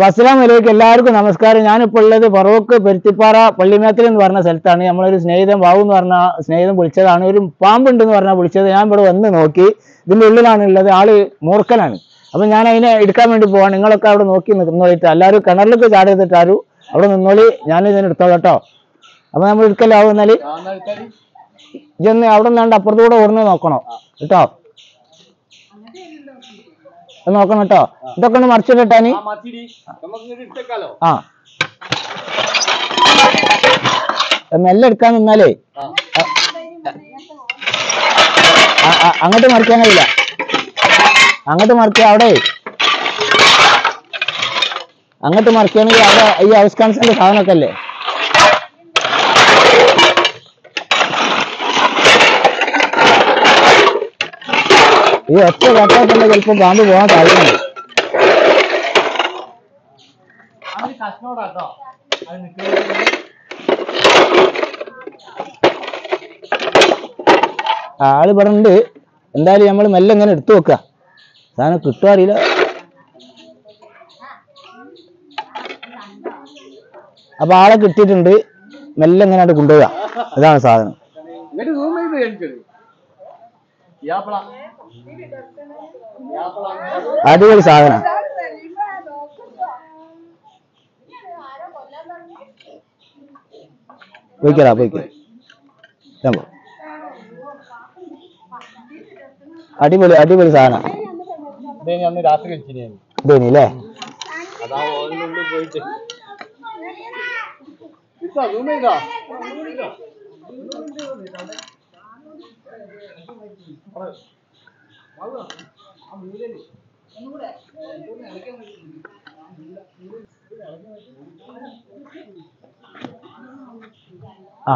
അസ്സലാമു എല്ലാവർക്കും നമസ്കാരം. ഞാനിപ്പോൾ ഉള്ളത് ഫറൂഖ് പെരുത്തിപ്പാറ പള്ളിമേത്തിൽ എന്ന് പറഞ്ഞ സ്ഥലത്താണ്. നമ്മളൊരു സ്നേഹിതൻ ബാബു എന്ന് പറഞ്ഞ സ്നേഹിതൻ വിളിച്ചതാണ്. ഒരു പാമ്പുണ്ടെന്ന് പറഞ്ഞാൽ വിളിച്ചത്. ഞാൻ ഇവിടെ വന്ന് നോക്കി, ഇതിൻ്റെ ഉള്ളിലാണ് ഉള്ളത്. ആള് മൂർഖനാണ്. അപ്പം ഞാൻ അതിനെ എടുക്കാൻ വേണ്ടി പോവാണ്. നിങ്ങളൊക്കെ അവിടെ നോക്കി നിന്നോളിട്ട്, എല്ലാവരും കിണറിലേക്ക് ചാടിയെത്തിട്ടാരും അവിടെ നിന്നോളി, ഞാൻ ഇതിനെ എടുത്തോളാം കേട്ടോ. അപ്പം നമ്മൾ എടുക്കലാവും. എന്നാൽ ഇതൊന്ന് അവിടെ നിന്നാണ്ട് അപ്പുറത്തൂടെ ഓടുന്നത് നോക്കണം കേട്ടോ. നോക്കണം കേട്ടോ. ഇതൊക്കെ ഒന്ന് മറിച്ചിട്ടാനി. ആ മെല്ലെ എടുക്കാൻ നിന്നാലേ അങ്ങോട്ട് മറിക്കാൻ കഴിയില്ല. അങ്ങോട്ട് മറിക്കുക, അവിടെ അങ്ങോട്ട് മറിക്കുകയാണെങ്കിൽ അവിടെ ഈ ഹൗസ് കൺസന്റെ സാധനമൊക്കെ അല്ലേ. ഈ ഒറ്റ കട്ടാക്കുള്ള ചിലപ്പോൾ പാമ്പ് പോകാൻ സാധ്യതയുണ്ട്. ആള് പറഞ്ഞിട്ട് എന്തായാലും നമ്മൾ മെല്ലെ ഇങ്ങനെ എടുത്തു വെക്കുക. സാധനം കിട്ടുക അറിയില്ല. അപ്പൊ ആളെ കിട്ടിയിട്ടുണ്ട്. മെല്ലെ ഇങ്ങനെ കൊണ്ടുപോവുക. ഇതാണ് സാധനം. അടിപൊളി സാധനം. പോയിക്കടാ പോയിക്കോ. അടിപൊളി അടിപൊളി സാധനം. രാത്രി കഴിച്ചില്ലേ? ആ